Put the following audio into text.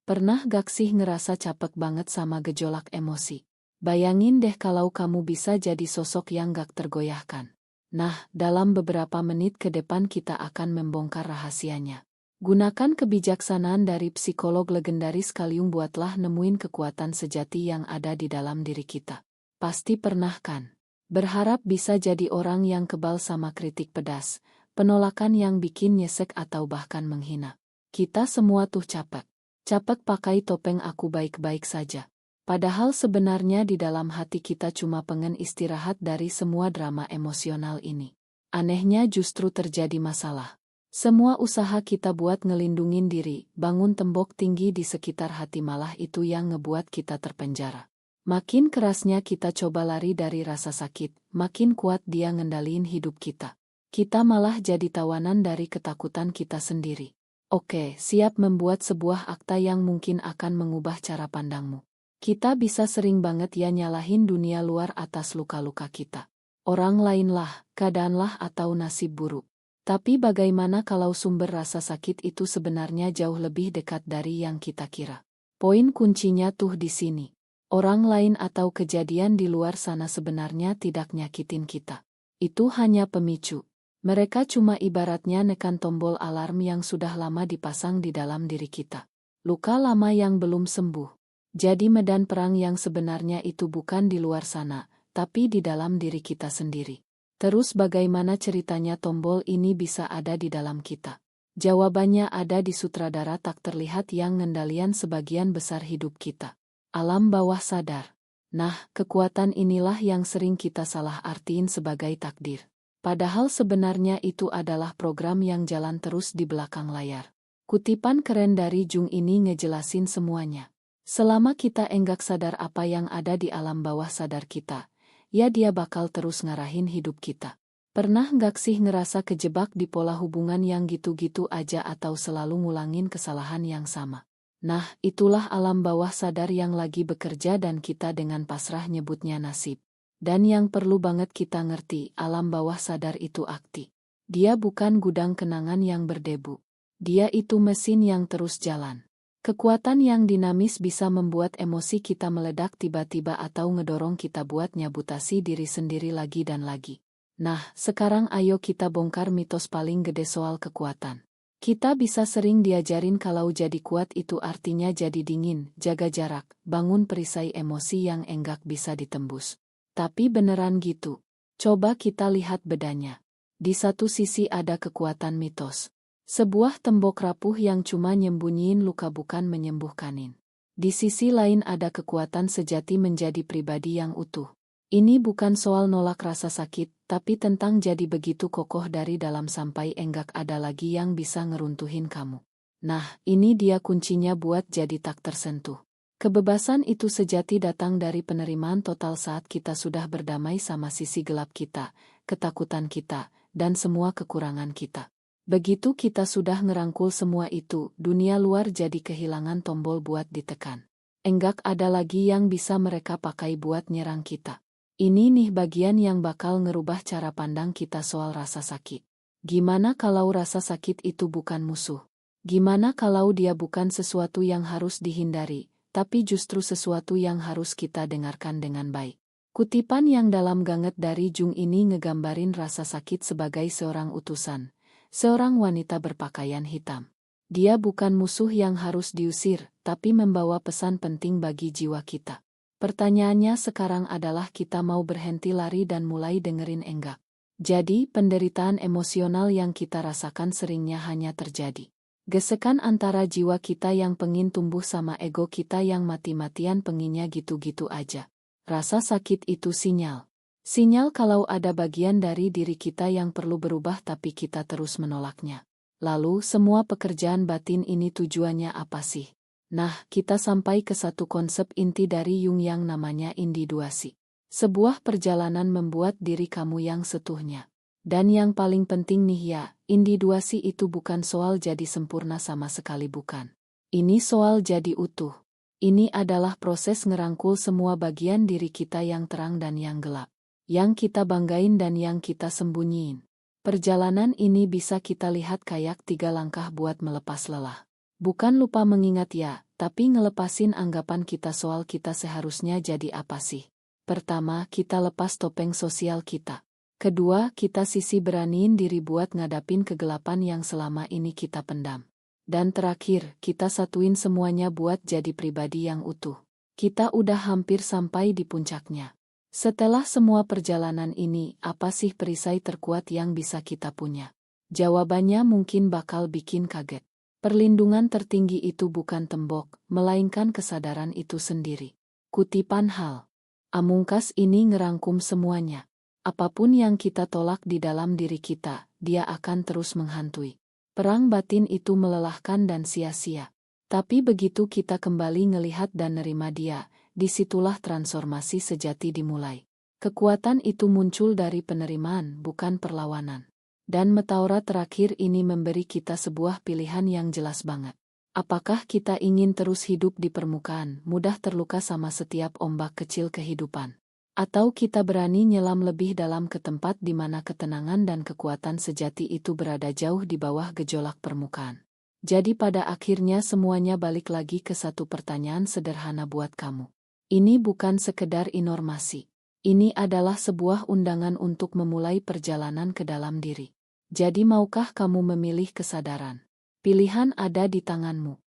Pernah gak sih ngerasa capek banget sama gejolak emosi? Bayangin deh kalau kamu bisa jadi sosok yang gak tergoyahkan. Nah, dalam beberapa menit ke depan kita akan membongkar rahasianya. Gunakan kebijaksanaan dari psikolog legendaris Carl Jung buatlah nemuin kekuatan sejati yang ada di dalam diri kita. Pasti pernah kan? Berharap bisa jadi orang yang kebal sama kritik pedas, penolakan yang bikin nyesek atau bahkan menghina. Kita semua tuh capek. Capek pakai topeng aku baik-baik saja. Padahal sebenarnya di dalam hati kita cuma pengen istirahat dari semua drama emosional ini. Anehnya justru terjadi masalah. Semua usaha kita buat ngelindungin diri, bangun tembok tinggi di sekitar hati malah itu yang ngebuat kita terpenjara. Makin kerasnya kita coba lari dari rasa sakit, makin kuat dia ngendaliin hidup kita. Kita malah jadi tawanan dari ketakutan kita sendiri. Oke, siap membuat sebuah akta yang mungkin akan mengubah cara pandangmu. Kita bisa sering banget ya nyalahin dunia luar atas luka-luka kita. Orang lainlah, keadaanlah atau nasib buruk. Tapi bagaimana kalau sumber rasa sakit itu sebenarnya jauh lebih dekat dari yang kita kira? Poin kuncinya tuh di sini. Orang lain atau kejadian di luar sana sebenarnya tidak nyakitin kita. Itu hanya pemicu. Mereka cuma ibaratnya nekan tombol alarm yang sudah lama dipasang di dalam diri kita. Luka lama yang belum sembuh. Jadi medan perang yang sebenarnya itu bukan di luar sana, tapi di dalam diri kita sendiri. Terus bagaimana ceritanya tombol ini bisa ada di dalam kita? Jawabannya ada di sutradara tak terlihat yang ngendalian sebagian besar hidup kita. Alam bawah sadar. Nah, kekuatan inilah yang sering kita salah artiin sebagai takdir. Padahal sebenarnya itu adalah program yang jalan terus di belakang layar. Kutipan keren dari Jung ini ngejelasin semuanya. Selama kita enggak sadar apa yang ada di alam bawah sadar kita, ya dia bakal terus ngarahin hidup kita. Pernah nggak sih ngerasa kejebak di pola hubungan yang gitu-gitu aja atau selalu ngulangin kesalahan yang sama? Nah, itulah alam bawah sadar yang lagi bekerja dan kita dengan pasrah nyebutnya nasib. Dan yang perlu banget kita ngerti, alam bawah sadar itu aktif. Dia bukan gudang kenangan yang berdebu. Dia itu mesin yang terus jalan. Kekuatan yang dinamis bisa membuat emosi kita meledak tiba-tiba atau ngedorong kita buat nyabutasi diri sendiri lagi dan lagi. Nah, sekarang ayo kita bongkar mitos paling gede soal kekuatan. Kita bisa sering diajarin kalau jadi kuat itu artinya jadi dingin, jaga jarak, bangun perisai emosi yang enggak bisa ditembus. Tapi beneran gitu? Coba kita lihat bedanya. Di satu sisi ada kekuatan mitos. Sebuah tembok rapuh yang cuma nyembunyiin luka bukan menyembuhkanin. Di sisi lain ada kekuatan sejati menjadi pribadi yang utuh. Ini bukan soal nolak rasa sakit, tapi tentang jadi begitu kokoh dari dalam sampai enggak ada lagi yang bisa ngeruntuhin kamu. Nah, ini dia kuncinya buat jadi tak tersentuh. Kebebasan itu sejati datang dari penerimaan total saat kita sudah berdamai sama sisi gelap kita, ketakutan kita, dan semua kekurangan kita. Begitu kita sudah ngerangkul semua itu, dunia luar jadi kehilangan tombol buat ditekan. Enggak ada lagi yang bisa mereka pakai buat nyerang kita. Ini nih bagian yang bakal ngerubah cara pandang kita soal rasa sakit. Gimana kalau rasa sakit itu bukan musuh? Gimana kalau dia bukan sesuatu yang harus dihindari, tapi justru sesuatu yang harus kita dengarkan dengan baik? Kutipan yang dalam banget dari Jung ini ngegambarin rasa sakit sebagai seorang utusan, seorang wanita berpakaian hitam. Dia bukan musuh yang harus diusir, tapi membawa pesan penting bagi jiwa kita. Pertanyaannya sekarang adalah kita mau berhenti lari dan mulai dengerin enggak? Jadi, penderitaan emosional yang kita rasakan seringnya hanya terjadi gesekan antara jiwa kita yang pengin tumbuh sama ego kita yang mati-matian penginnya gitu-gitu aja. Rasa sakit itu sinyal. Sinyal kalau ada bagian dari diri kita yang perlu berubah tapi kita terus menolaknya. Lalu semua pekerjaan batin ini tujuannya apa sih? Nah, kita sampai ke satu konsep inti dari Jung yang namanya individuasi. Sebuah perjalanan membuat diri kamu yang seutuhnya. Dan yang paling penting nih ya, individuasi itu bukan soal jadi sempurna sama sekali bukan. Ini soal jadi utuh. Ini adalah proses ngerangkul semua bagian diri kita yang terang dan yang gelap. Yang kita banggain dan yang kita sembunyiin. Perjalanan ini bisa kita lihat kayak 3 langkah buat melepas lelah. Bukan lupa mengingat ya, tapi ngelepasin anggapan kita soal kita seharusnya jadi apa sih. Pertama, kita lepas topeng sosial kita. Kedua, kita sisi beraniin diri buat ngadapin kegelapan yang selama ini kita pendam. Dan terakhir, kita satuin semuanya buat jadi pribadi yang utuh. Kita udah hampir sampai di puncaknya. Setelah semua perjalanan ini, apa sih perisai terkuat yang bisa kita punya? Jawabannya mungkin bakal bikin kaget. Perlindungan tertinggi itu bukan tembok, melainkan kesadaran itu sendiri. Kutipan Hal Amungkas ini ngerangkum semuanya. Apapun yang kita tolak di dalam diri kita, dia akan terus menghantui. Perang batin itu melelahkan dan sia-sia. Tapi begitu kita kembali ngelihat dan nerima dia, disitulah transformasi sejati dimulai. Kekuatan itu muncul dari penerimaan, bukan perlawanan. Dan Metaura terakhir ini memberi kita sebuah pilihan yang jelas banget. Apakah kita ingin terus hidup di permukaan, mudah terluka sama setiap ombak kecil kehidupan? Atau kita berani nyelam lebih dalam ke tempat di mana ketenangan dan kekuatan sejati itu berada jauh di bawah gejolak permukaan? Jadi pada akhirnya semuanya balik lagi ke satu pertanyaan sederhana buat kamu. Ini bukan sekedar informasi. Ini adalah sebuah undangan untuk memulai perjalanan ke dalam diri. Jadi maukah kamu memilih kesadaran? Pilihan ada di tanganmu.